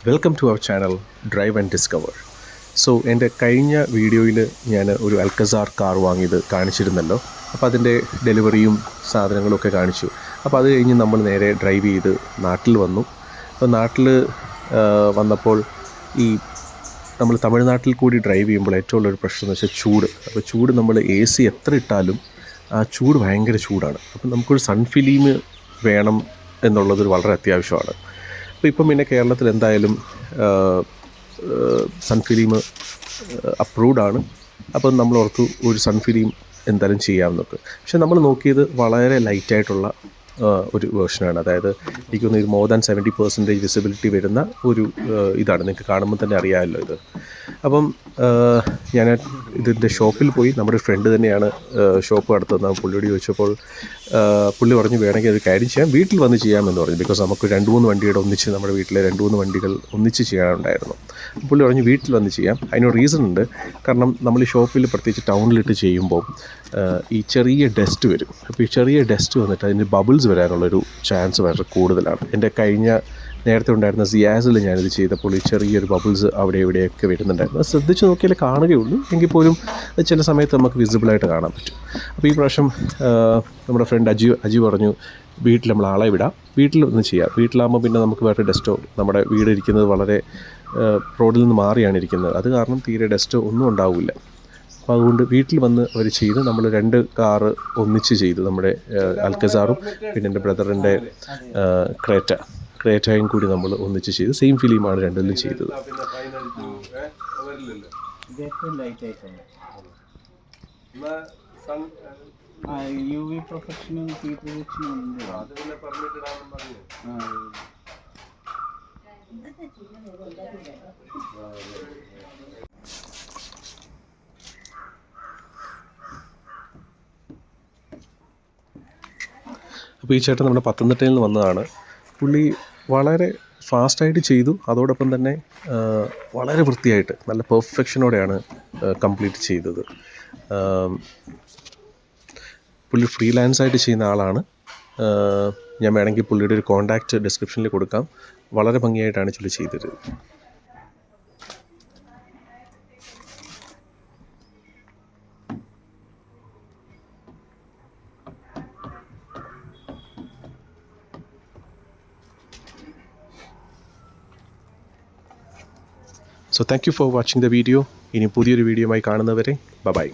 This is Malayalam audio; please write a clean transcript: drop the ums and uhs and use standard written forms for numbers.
Welcome to our channel drive and discover. So എൻ്റെ കഴിഞ്ഞ വീഡിയോയിൽ ഞാൻ ഒരു അൽക്കസാർ കാർ വാങ്ങിയത് കാണിച്ചിരുന്നല്ലോ. അപ്പോൾ അതിൻ്റെ ഡെലിവറിയും സാധനങ്ങളും ഒക്കെ കാണിച്ചു. അപ്പോൾ അത് കഴിഞ്ഞ് നമ്മൾ നേരെ ഡ്രൈവ് ചെയ്ത് നാട്ടിൽ വന്നു. അപ്പോൾ നാട്ടിൽ വന്നപ്പോൾ ഈ നമ്മൾ തമിഴ്നാട്ടിൽ കൂടി ഡ്രൈവ് ചെയ്യുമ്പോൾ ഏറ്റവും ഉള്ളൊരു പ്രശ്നം എന്ന് വെച്ചാൽ ചൂട്. അപ്പോൾ ചൂട് നമ്മൾ AC എത്ര ഇട്ടാലും ആ ചൂട് ഭയങ്കര ചൂടാണ്. അപ്പം നമുക്കൊരു സൺ ഫിലിം വേണം എന്നുള്ളതൊരു വളരെ അത്യാവശ്യമാണ്. അപ്പോൾ ഇപ്പം പിന്നെ കേരളത്തിൽ എന്തായാലും സൺ ഫിലിം അപ്രൂവ്ഡ് ആണ്. അപ്പം നമ്മൾ ഓർത്തു ഒരു സൺ ഫിലിം എന്തായാലും ചെയ്യാമെന്നൊക്കെ. പക്ഷെ നമ്മൾ നോക്കിയത് വളരെ ലൈറ്റായിട്ടുള്ള ഒരു വേർഷനാണ്. അതായത് എനിക്കൊന്ന് ഇത് മോർ ദാൻ 70% വിസിബിലിറ്റി വരുന്ന ഒരു ഇതാണ്. നിങ്ങൾക്ക് കാണുമ്പോൾ തന്നെ അറിയാമല്ലോ ഇത്. അപ്പം ഞാൻ ഇതിൻ്റെ ഷോപ്പിൽ പോയി. നമ്മുടെ ഫ്രണ്ട് തന്നെയാണ് ഷോപ്പ് നടത്തുന്നത്. പുള്ളിയോട് ചോദിച്ചപ്പോൾ പുള്ളി പറഞ്ഞു വേണമെങ്കിൽ ഒരു കാര്യം ചെയ്യാം, വീട്ടിൽ വന്ന് ചെയ്യാമെന്ന് പറഞ്ഞു. ബിക്കോസ് നമുക്ക് 2-3 വണ്ടിയുടെ ഒന്നിച്ച് നമ്മുടെ വീട്ടിലെ 2-3 വണ്ടികൾ ഒന്നിച്ച് ചെയ്യാനുണ്ടായിരുന്നു. പുള്ളി പറഞ്ഞു വീട്ടിൽ വന്ന് ചെയ്യാം. അതിനൊരു റീസൺ ഉണ്ട്. കാരണം നമ്മൾ ഈ ഷോപ്പിൽ പ്രത്യേകിച്ച് ടൗണിലിട്ട് ചെയ്യുമ്പോൾ ഈ ചെറിയ ഡസ്റ്റ് വരും. അപ്പോൾ ഈ ചെറിയ ഡസ്റ്റ് വന്നിട്ട് അതിന് ബബിൾസ് വരാനുള്ളൊരു ചാൻസ് വളരെ കൂടുതലാണ്. എൻ്റെ നേരത്തെ ഉണ്ടായിരുന്ന സിയാസിൽ ഞാനിത് ചെയ്തപ്പോൾ ഈ ചെറിയൊരു ബബിൾസ് അവിടെ ഇവിടെയൊക്കെ വരുന്നുണ്ടായിരുന്നു. ശ്രദ്ധിച്ച് നോക്കിയാലേ കാണുകയുള്ളൂ. എങ്കിൽ പോലും ചില സമയത്ത് നമുക്ക് വിസിബിളായിട്ട് കാണാൻ പറ്റും. അപ്പോൾ ഈ പ്രാവശ്യം നമ്മുടെ ഫ്രണ്ട് അജി പറഞ്ഞു വീട്ടിൽ നമ്മൾ ആളെ വിടാം, വീട്ടിൽ ഒന്ന് ചെയ്യാം. വീട്ടിലാകുമ്പോൾ പിന്നെ നമുക്ക് വേറെ ഡസ്റ്റോ, നമ്മുടെ വീട് ഇരിക്കുന്നത് വളരെ റോഡിൽ നിന്ന് മാറിയാണ് ഇരിക്കുന്നത്. അത് കാരണം തീരെ ഡസ്റ്റോ ഒന്നും ഉണ്ടാവില്ല. അപ്പോൾ അതുകൊണ്ട് വീട്ടിൽ വന്ന് അവർ ചെയ്ത് നമ്മൾ 2 കാറ് ഒന്നിച്ച് ചെയ്തു. നമ്മുടെ അൽക്കസാറും പിന്നെ എൻ്റെ ബ്രദറിൻ്റെ ക്രേറ്റയും കൂടി നമ്മൾ ഒന്നിച്ച് ചെയ്ത് സെയിം ഫിലിമാണ് രണ്ടിലും ചെയ്തത്. അപ്പോൾ ഈ ചേട്ടൻ നമ്മുടെ പത്തനംതിട്ടയിൽ നിന്ന് വന്നതാണ്. പുള്ളി വളരെ ഫാസ്റ്റായിട്ട് ചെയ്തു. അതോടൊപ്പം തന്നെ വളരെ വൃത്തിയായിട്ട് നല്ല പെർഫെക്ഷനോടെയാണ് കംപ്ലീറ്റ് ചെയ്തത്. പുള്ളി ഫ്രീലാൻസായിട്ട് ചെയ്യുന്ന ആളാണ്. ഞാൻ വേണമെങ്കിൽ പുള്ളിയുടെ ഒരു കോൺടാക്റ്റ് ഡിസ്ക്രിപ്ഷനിൽ കൊടുക്കാം. വളരെ ഭംഗിയായിട്ടാണ് പുള്ളി ചെയ്തത്. So thank you for watching the video. ഇനി പുതിയൊരു വീഡിയോയുമായി കാണുന്നവരെ ബൈ.